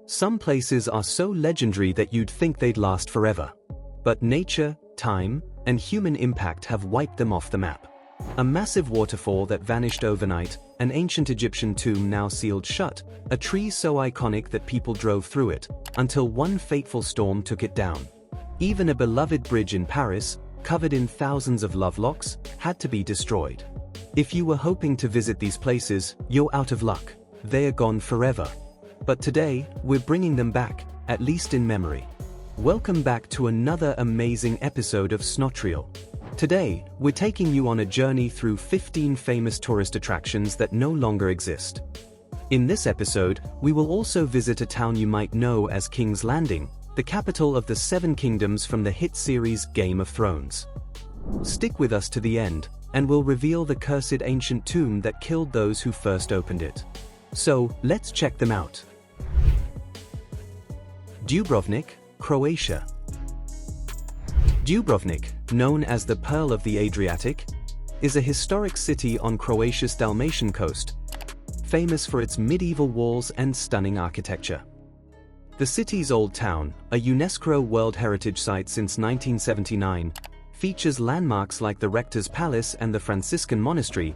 Some places are so legendary that you'd think they'd last forever. But nature, time, and human impact have wiped them off the map. A massive waterfall that vanished overnight, an ancient Egyptian tomb now sealed shut, a tree so iconic that people drove through it, until one fateful storm took it down. Even a beloved bridge in Paris, covered in thousands of lovelocks, had to be destroyed. If you were hoping to visit these places, you're out of luck. They are gone forever. But today, we're bringing them back, at least in memory. Welcome back to another amazing episode of Snotrial. Today, we're taking you on a journey through 15 famous tourist attractions that no longer exist. In this episode, we will also visit a town you might know as King's Landing, the capital of the Seven Kingdoms from the hit series Game of Thrones. Stick with us to the end, and we'll reveal the cursed ancient tomb that killed those who first opened it. So, let's check them out. Dubrovnik, Croatia. Dubrovnik, known as the Pearl of the Adriatic, is a historic city on Croatia's Dalmatian coast, famous for its medieval walls and stunning architecture. The city's old town, a UNESCO World Heritage Site since 1979, features landmarks like the Rector's Palace and the Franciscan Monastery,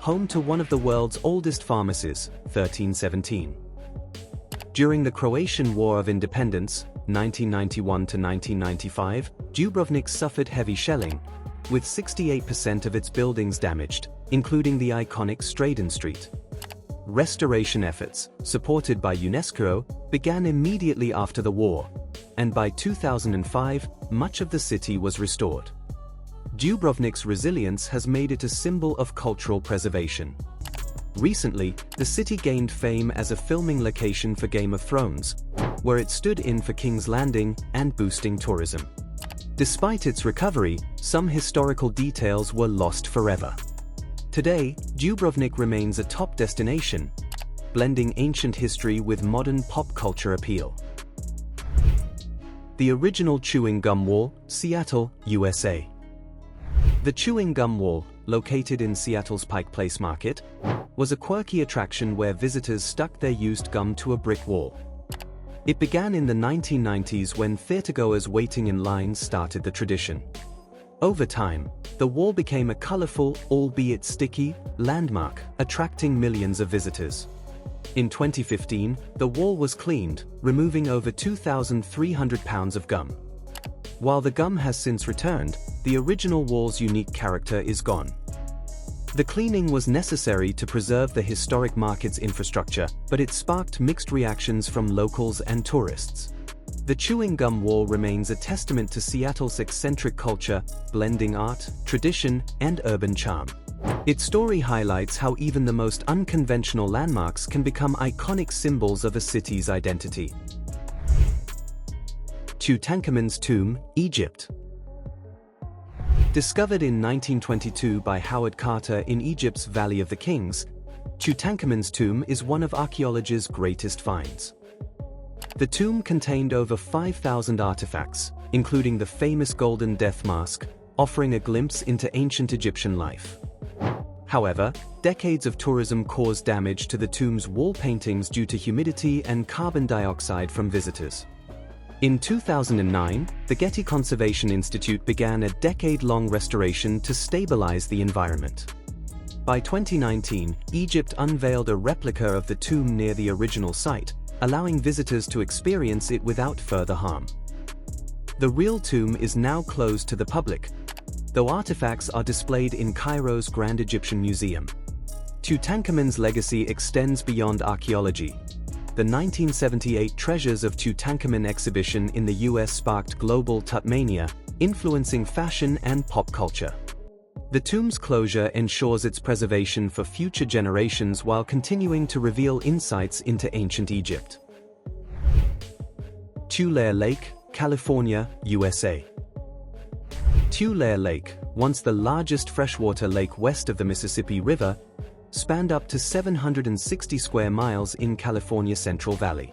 home to one of the world's oldest pharmacies, 1317. During the Croatian War of Independence, 1991 to 1995, Dubrovnik suffered heavy shelling, with 68% of its buildings damaged, including the iconic Straden Street. Restoration efforts, supported by UNESCO, began immediately after the war, and by 2005, much of the city was restored. Dubrovnik's resilience has made it a symbol of cultural preservation. Recently, the city gained fame as a filming location for Game of Thrones, where it stood in for King's Landing and boosting tourism. Despite its recovery, some historical details were lost forever. Today, Dubrovnik remains a top destination, blending ancient history with modern pop culture appeal. The original chewing gum wall, Seattle, USA. The chewing gum wall, located in Seattle's Pike Place Market, was a quirky attraction where visitors stuck their used gum to a brick wall. It began in the 1990s when theatergoers waiting in lines started the tradition. Over time, the wall became a colorful, albeit sticky, landmark, attracting millions of visitors. In 2015, the wall was cleaned, removing over 2,300 pounds of gum. While the gum has since returned, the original wall's unique character is gone. The cleaning was necessary to preserve the historic market's infrastructure, but it sparked mixed reactions from locals and tourists. The chewing gum wall remains a testament to Seattle's eccentric culture, blending art, tradition, and urban charm. Its story highlights how even the most unconventional landmarks can become iconic symbols of a city's identity. Tutankermans Tomb, Egypt. Discovered in 1922 by Howard Carter in Egypt's Valley of the Kings, Tutankermans Tomb is one of archaeology's greatest finds. The tomb contained over 5,000 artifacts, including the famous Golden Death Mask, offering a glimpse into ancient Egyptian life. However, decades of tourism caused damage to the tomb's wall paintings due to humidity and carbon dioxide from visitors. In 2009, the Getty Conservation Institute began a decade-long restoration to stabilize the environment. By 2019, Egypt unveiled a replica of the tomb near the original site, allowing visitors to experience it without further harm. The real tomb is now closed to the public, though artifacts are displayed in Cairo's Grand Egyptian Museum. Tutankhamen's legacy extends beyond archaeology. The 1978 Treasures of Tutankhamen exhibition in the US sparked global Tutmania, influencing fashion and pop culture. The tomb's closure ensures its preservation for future generations while continuing to reveal insights into ancient Egypt. Tulair Lake, California, USA. Tulair Lake, once the largest freshwater lake west of the Mississippi River, spanned up to 760 square miles in California's Central Valley.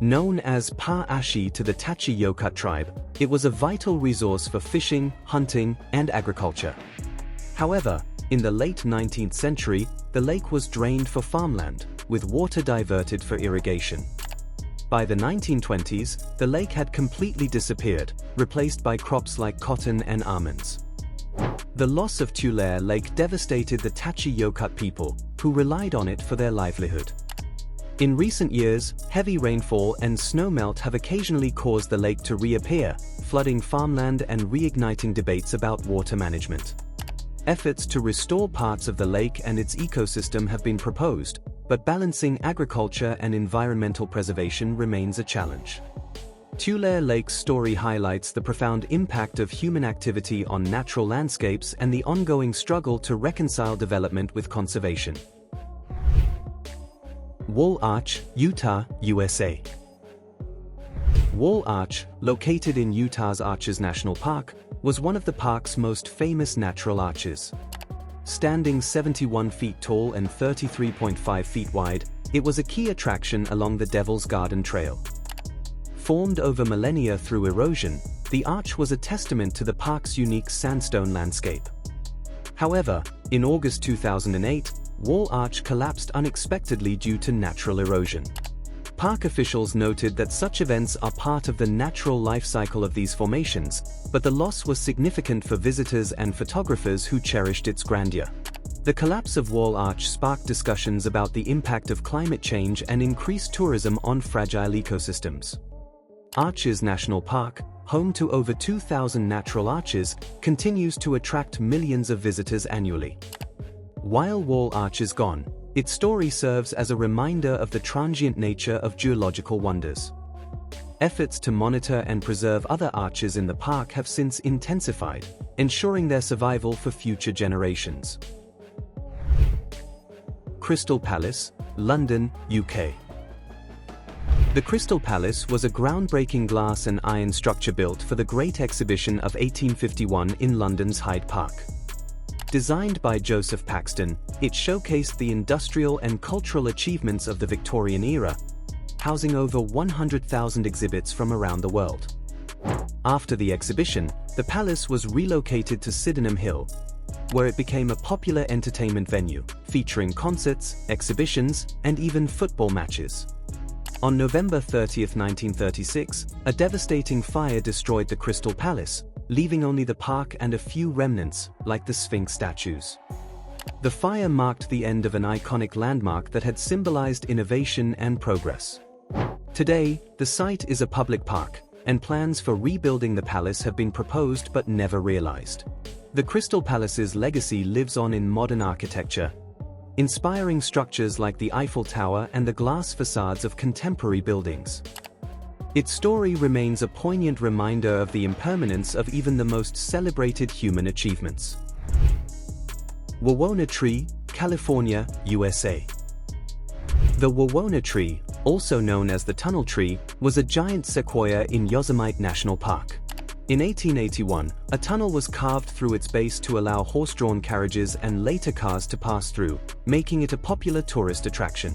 Known as Pa-Ashi to the Tachi-Yokut tribe, it was a vital resource for fishing, hunting, and agriculture. However, in the late 19th century, the lake was drained for farmland, with water diverted for irrigation. By the 1920s, the lake had completely disappeared, replaced by crops like cotton and almonds. The loss of Tulair Lake devastated the Tachi-Yokut people, who relied on it for their livelihood. In recent years, heavy rainfall and snowmelt have occasionally caused the lake to reappear, flooding farmland and reigniting debates about water management. Efforts to restore parts of the lake and its ecosystem have been proposed, but balancing agriculture and environmental preservation remains a challenge. Tulair Lake's story highlights the profound impact of human activity on natural landscapes and the ongoing struggle to reconcile development with conservation. Wall Arch, Utah, USA. Wall Arch, located in Utah's Arches National Park, was one of the park's most famous natural arches. Standing 71 feet tall and 33.5 feet wide, it was a key attraction along the Devil's Garden Trail. Formed over millennia through erosion, the arch was a testament to the park's unique sandstone landscape. However, in August 2008, Wall Arch collapsed unexpectedly due to natural erosion. Park officials noted that such events are part of the natural life cycle of these formations, but the loss was significant for visitors and photographers who cherished its grandeur. The collapse of Wall Arch sparked discussions about the impact of climate change and increased tourism on fragile ecosystems. Arches National Park, home to over 2,000 natural arches, continues to attract millions of visitors annually. While Wall Arch is gone, its story serves as a reminder of the transient nature of geological wonders. Efforts to monitor and preserve other arches in the park have since intensified, ensuring their survival for future generations. Crystal Palace, London, UK. The Crystal Palace was a groundbreaking glass and iron structure built for the Great Exhibition of 1851 in London's Hyde Park. Designed by Joseph Paxton, it showcased the industrial and cultural achievements of the Victorian era, housing over 100,000 exhibits from around the world. After the exhibition, the palace was relocated to Sydenham Hill, where it became a popular entertainment venue, featuring concerts, exhibitions, and even football matches. On November 30, 1936, a devastating fire destroyed the Crystal Palace, leaving only the park and a few remnants, like the Sphinx statues. The fire marked the end of an iconic landmark that had symbolized innovation and progress. Today, the site is a public park, and plans for rebuilding the palace have been proposed but never realized. The Crystal Palace's legacy lives on in modern architecture, inspiring structures like the Eiffel Tower and the glass facades of contemporary buildings. Its story remains a poignant reminder of the impermanence of even the most celebrated human achievements. Wona Tree, California, USA. The Wona tree, also known as the tunnel tree, was a giant sequoia in Yosemite National Park. In 1881, a tunnel was carved through its base to allow horse-drawn carriages and later cars to pass through, making it a popular tourist attraction.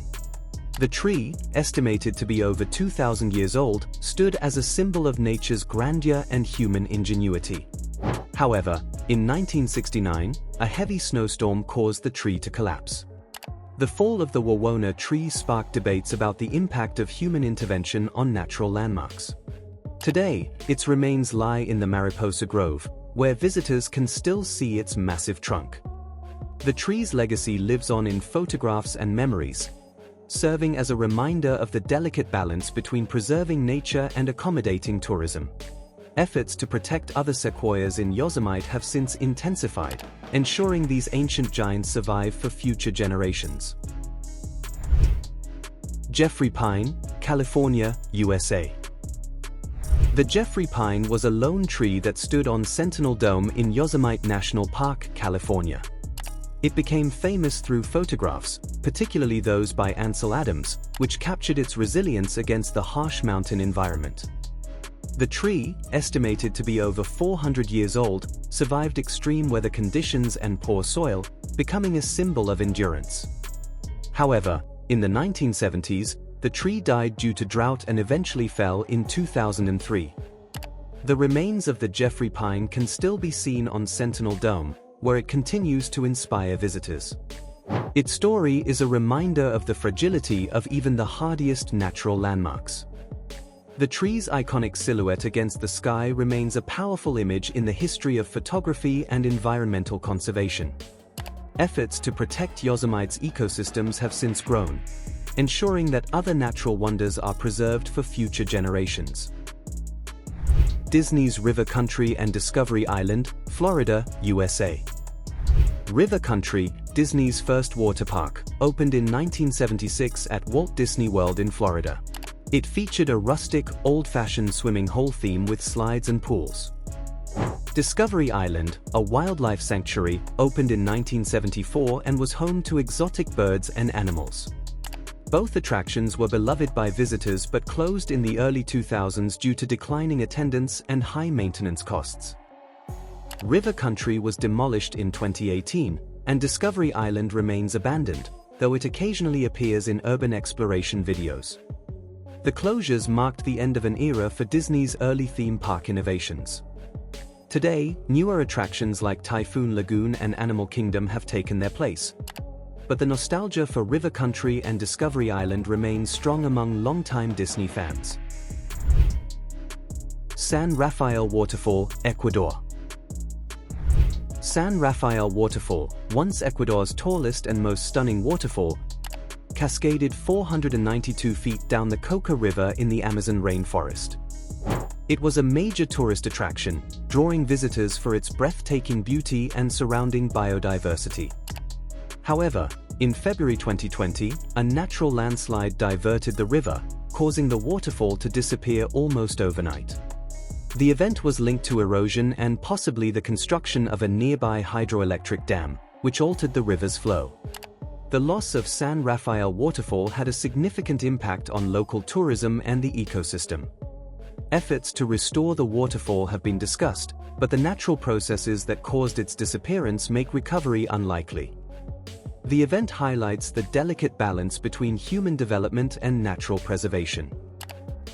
The tree, estimated to be over 2,000 years old, stood as a symbol of nature's grandeur and human ingenuity. However, in 1969, a heavy snowstorm caused the tree to collapse. The fall of the Wona tree sparked debates about the impact of human intervention on natural landmarks. Today, its remains lie in the Mariposa Grove, where visitors can still see its massive trunk. The tree's legacy lives on in photographs and memories, serving as a reminder of the delicate balance between preserving nature and accommodating tourism. Efforts to protect other sequoias in Yosemite have since intensified, ensuring these ancient giants survive for future generations. Jeffrey Pine, California, USA. The Jeffrey Pine was a lone tree that stood on Sentinel Dome in Yosemite National Park, California. It became famous through photographs, particularly those by Ansel Adams, which captured its resilience against the harsh mountain environment. The tree, estimated to be over 400 years old, survived extreme weather conditions and poor soil, becoming a symbol of endurance. However, in the 1970s, the tree died due to drought and eventually fell in 2003. The remains of the Jeffrey Pine can still be seen on Sentinel Dome, where it continues to inspire visitors. Its story is a reminder of the fragility of even the hardiest natural landmarks. The tree's iconic silhouette against the sky remains a powerful image in the history of photography and environmental conservation. Efforts to protect Yosemite's ecosystems have since grown, ensuring that other natural wonders are preserved for future generations. Disney's River Country and Discovery Island, Florida, USA. River Country, Disney's first water park, opened in 1976 at Walt Disney World in Florida. It featured a rustic, old-fashioned swimming hole theme with slides and pools. Discovery Island, a wildlife sanctuary, opened in 1974 and was home to exotic birds and animals. Both attractions were beloved by visitors but closed in the early 2000s due to declining attendance and high maintenance costs. River Country was demolished in 2018, and Discovery Island remains abandoned, though it occasionally appears in urban exploration videos. The closures marked the end of an era for Disney's early theme park innovations. Today, newer attractions like Typhoon Lagoon and Animal Kingdom have taken their place. But the nostalgia for River Country and Discovery Island remains strong among longtime Disney fans. San Rafael Waterfall, Ecuador. San Rafael Waterfall, once Ecuador's tallest and most stunning waterfall, cascaded 492 feet down the Coca River in the Amazon rainforest. It was a major tourist attraction, drawing visitors for its breathtaking beauty and surrounding biodiversity. However, in February 2020, a natural landslide diverted the river, causing the waterfall to disappear almost overnight. The event was linked to erosion and possibly the construction of a nearby hydroelectric dam, which altered the river's flow. The loss of San Rafael Waterfall had a significant impact on local tourism and the ecosystem. Efforts to restore the waterfall have been discussed, but the natural processes that caused its disappearance make recovery unlikely. The event highlights the delicate balance between human development and natural preservation.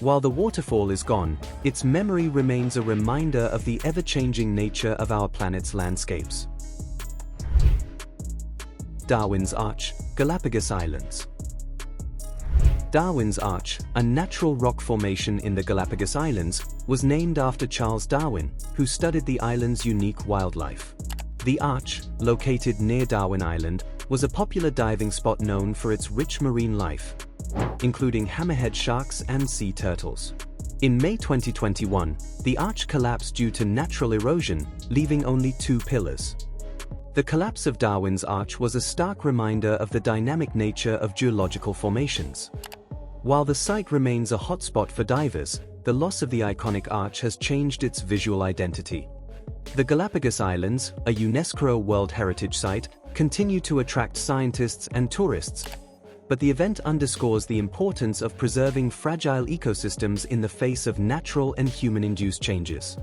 While the waterfall is gone, its memory remains a reminder of the ever-changing nature of our planet's landscapes. Darwin's Arch, Galapagus Islands. Darwin's Arch, a natural rock formation in the Galapagos Islands, was named after Charles Darwin, who studied the island's unique wildlife. The Arch, located near Darwin Island, was a popular diving spot known for its rich marine life, including hammerhead sharks and sea turtles. In May 2021, the arch collapsed due to natural erosion, leaving only 2 pillars. The collapse of Darwin's Arch was a stark reminder of the dynamic nature of geological formations. While the site remains a hotspot for divers, the loss of the iconic arch has changed its visual identity. The Galapagos Islands, a UNESCO World Heritage Site, continue to attract scientists and tourists, but the event underscores the importance of preserving fragile ecosystems in the face of natural and human-induced changes.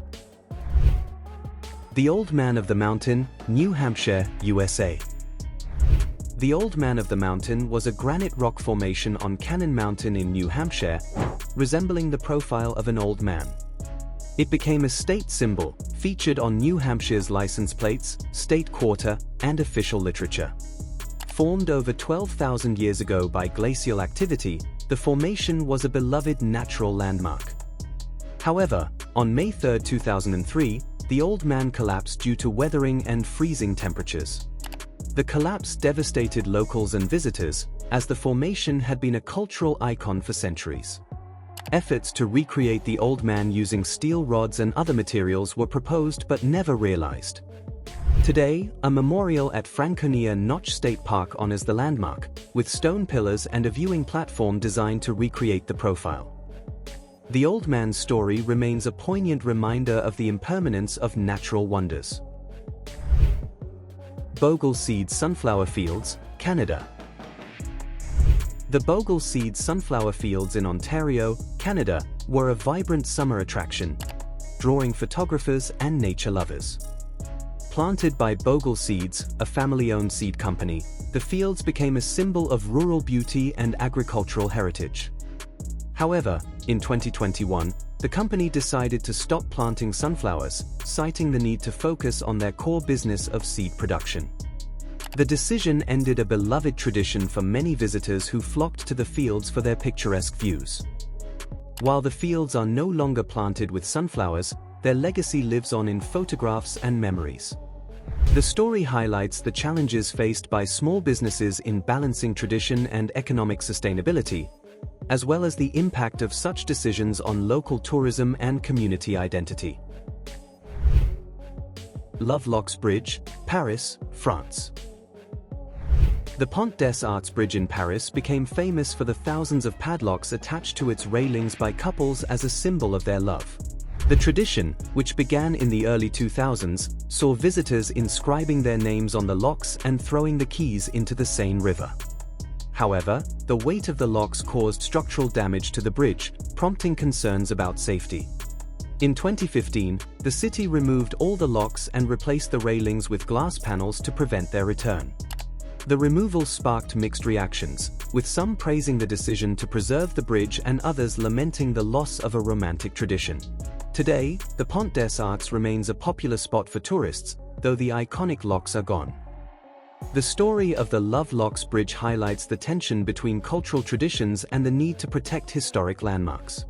The Old Man of the Mountain, New Hampshire, USA. The Old Man of the Mountain was a granite rock formation on Cannon Mountain in New Hampshire, resembling the profile of an old man. It became a state symbol, featured on New Hampshire's license plates, state quarter, and official literature. Formed over 12,000 years ago by glacial activity, the formation was a beloved natural landmark. However, on May 3, 2003, the Old Man collapsed due to weathering and freezing temperatures. The collapse devastated locals and visitors, as the formation had been a cultural icon for centuries. Efforts to recreate the Old Man using steel rods and other materials were proposed but never realized. Today, a memorial at Franconia Notch State Park honors the landmark, with stone pillars and a viewing platform designed to recreate the profile. The Old Man's story remains a poignant reminder of the impermanence of natural wonders. Bogle Seed Sunflower Fields, Canada. The Bogle Seed Sunflower Fields in Ontario, Canada, were a vibrant summer attraction, drawing photographers and nature lovers. Planted by Bogle Seeds, a family-owned seed company, the fields became a symbol of rural beauty and agricultural heritage. However, in 2021, the company decided to stop planting sunflowers, citing the need to focus on their core business of seed production. The decision ended a beloved tradition for many visitors who flocked to the fields for their picturesque views. While the fields are no longer planted with sunflowers, their legacy lives on in photographs and memories. The story highlights the challenges faced by small businesses in balancing tradition and economic sustainability, as well as the impact of such decisions on local tourism and community identity. Lovelock's Bridge, Paris, France. The Pont des Arts Bridge in Paris became famous for the thousands of padlocks attached to its railings by couples as a symbol of their love. The tradition, which began in the early 2000s, saw visitors inscribing their names on the locks and throwing the keys into the Seine River. However, the weight of the locks caused structural damage to the bridge, prompting concerns about safety. In 2015, the city removed all the locks and replaced the railings with glass panels to prevent their return. The removal sparked mixed reactions, with some praising the decision to preserve the bridge and others lamenting the loss of a romantic tradition. Today, the Pont des Arts remains a popular spot for tourists, though the iconic locks are gone. The story of the Lovelock's Bridge highlights the tension between cultural traditions and the need to protect historic landmarks.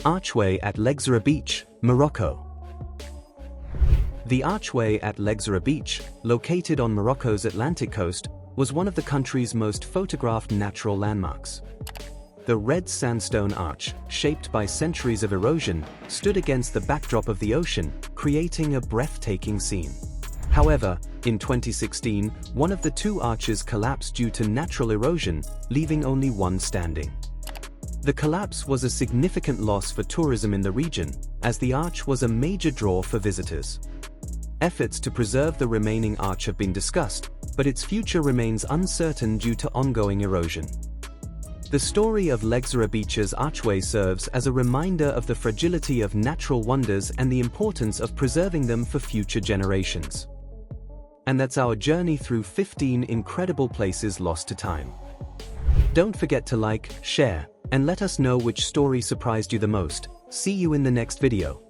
Archway at Lexer Beach, Morocco. The Archway at Lexer Beach, located on Morocco's Atlantic coast, was one of the country's most photographed natural landmarks. The red sandstone arch, shaped by centuries of erosion, stood against the backdrop of the ocean, creating a breathtaking scene. However, in 2016, one of the two arches collapsed due to natural erosion, leaving only one standing. The collapse was a significant loss for tourism in the region, as the arch was a major draw for visitors. Efforts to preserve the remaining arch have been discussed, but its future remains uncertain due to ongoing erosion. The story of Lexer Beach's archway serves as a reminder of the fragility of natural wonders and the importance of preserving them for future generations. And that's our journey through 15 incredible places lost to time. Don't forget to like, share, and let us know which story surprised you the most. See you in the next video.